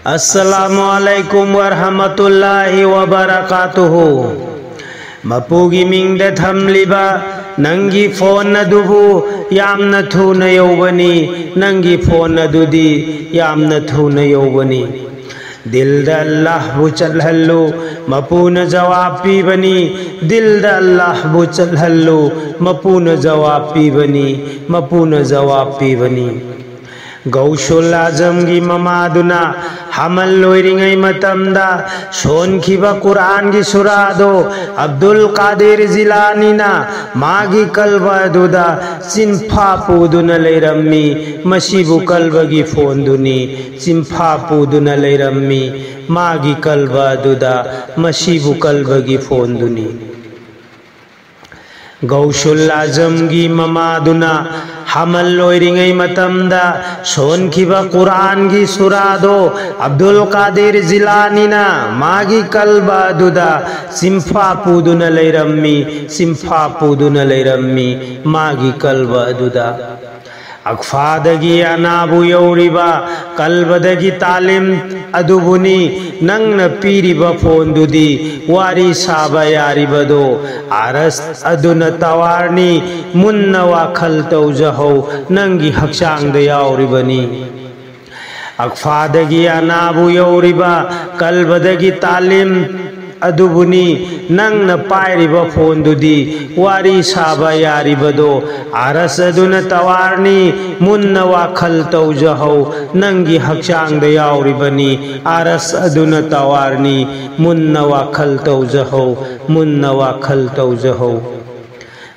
अस्सलामुअलैकुम वरहमतुल्लाहि वबरकातुहु। मपुगी मिंगद थमलिबा नंगी फोन अदुबु यामना थुना यौबनी, नंगी फोन अदुदी यामना थुना यौबनी। दिलदा अल्लाह बु चलहल्लु मपून जवाब पीबनी, दिलदा अल्लाह बु चलहल्लु मपून जवाब पीबनी, मपून जवाब पीबनी। गौशुल आजमगी ममादुना हमल लोइरिंगै मतमदा सोनखिबा कुरान की सुरादो अब्दुल कादिर जिलानीना मागी कल्बदुदा चिंफा पूदुना लेरम्मी, मशीबु कल्बगी फोंदुनी चिंफा पूदुना लेरम्मी, मागी कल्बदुदा मशीबु कल्बगी फोंदुनी। गौशुल आजमगी ममादुना हमल लोइरिंगै मतमदा सोनखिबा कुरान की सुरादो अब्दुल कादिर जिलानीना मागी कल्बदुदा सिंफा पूदुना लेरम्मी, सिंफा पूदुना लेरम्मी, मागी कल्बदुदा। अक्फादगी अनाबु यौरिबा कल्बदगी तालिम अदुबुनी नंगना पीरिबा फोंदुदी वारी साबा यारिबदो आरस अदुना तवारनी मुन्ना वाखल तौजहौ नंगी हक्सांग याउरिबनी। अक्फादगी अनाबु यौरिबा कल्बदगी तालिम अदुबुनी नंगना पाइरिबा फोंदुदी वारी साबा यारिबदो आरस अदुना तवारनी मुन्ना वाखल तौजहौ नंगी हक्सांग याउरिबनी, आरस अदुना तवारनी मुन्ना वाखल तौजहौ, मुन्ना वाखल तौजहौ।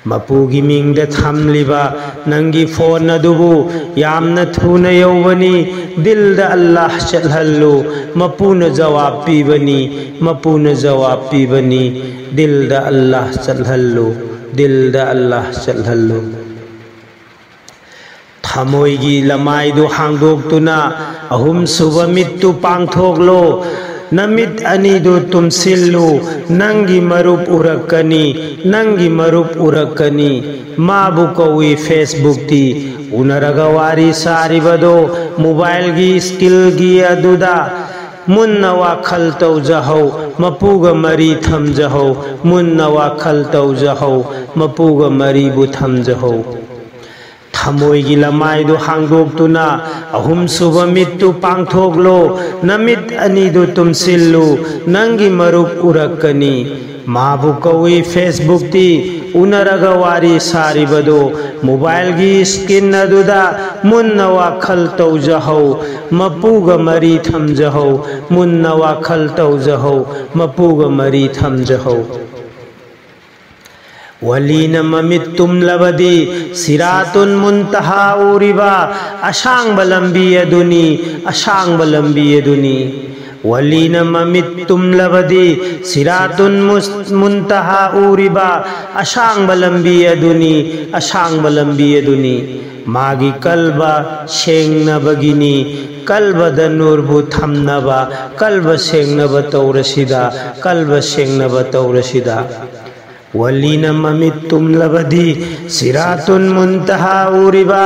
मपुगी मिंगद थमलिबा नंगी फोन अदुबु यामना थुना यौबनी, दिलदा अल्लाह चलहल्लु मपुन जवाब पीबनी, मपुन जवाब पीबनी, दिलदा अल्लाह चलहल्लु, दिलदा अल्लाह चलहल्लु। थमोइगी लमाइदु हांगदोक्तुना अहुम सुबा मित्तु पांगथोकलो, नमित अनिदु तुमसिल्लु नंगी मरुप उरक्कनी, नंगी मरुप उरक्कनी। माबु कौई फेसबुक ती उनरगा वारी सारिबदो मोबाइल की स्किल की अदुदा मुन्ना वाखल तौजहौ मपुगा मरी थमजहौ, मुन्ना वाखल तौजहौ मपुगा मरी बु थमजहौ। थमोइगी लमाइदु हांगदोक्तुना अहुम सुबा मित्तु पांगथोकलो, नमित अनिदु तुमसिल्लु नंगी मरुप उरक्कनी। माबु कौई फेसबुक ती उनरगा वारी सारिबदो मोबाइल की स्किन अदुदा मुन्ना वाखल तौजहौ मपुगा मरी थमजहौ, मुन्ना वाखल तौजहौ मपुगा मरी थमजहौ। वलीना ममित तुमलबदी सिरातुन मुंतहा उरिबा अशांग बलंबी अदुनी, अशांग बलंबी अदुनी। वलीना ममित तुमलबदी सिरातुन मुंतहा उरिबा अशांग बलंबी अदुनी, अशांग बलंबी अदुनी। मागी कल्बा शेंगनबगिनी कल्बद नूरबु थमनबा, कल्ब शेंगनब तौरसिदा, कल्ब शेंगनब तौरसिदा। वलीना ममित तुमलबदी सिरातुन मुंतहा उरिबा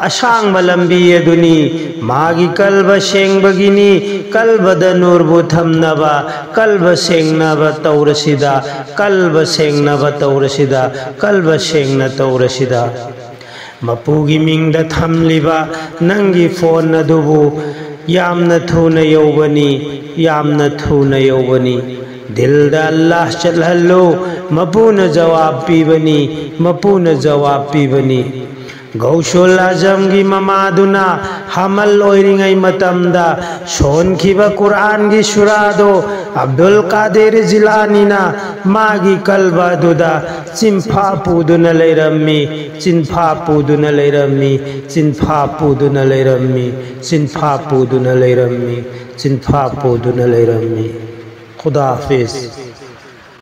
अशांग बलंबी अदुनी, मागी कल्ब शेंगबगिनी कल्बद नूरबु थमनबा, कल्ब शेंगनब तौरसिदा, कल्ब शेंगनब तौरसिदा, कल्ब शेंगन तौरसिदा। मपुगी मिंगद थमलिबा नंगी फोन अदुबु यामना थुना यौबनी, यामना थुना यौबनी। दिलदा अल्लाह चलहल्लु मपुन जवाब पीबनी, मपुन जवाब पीबनी। गौशुल आजमगी ममादुना हमल लोइरिंगै मतमदा सोनखिबा कुरान की सुरादो अब्दुल कादिर जिलानीना मागी कल्बदुदा चिंफा पूदुना लेरम्मी, चिंफा पूदुना लेरम्मी, चिंफा पूदुना लेरम्मी, चिंफा पूदुना लेरम्मी, चिंफा पूदुना लेरम्मी। खुदा हाफिज।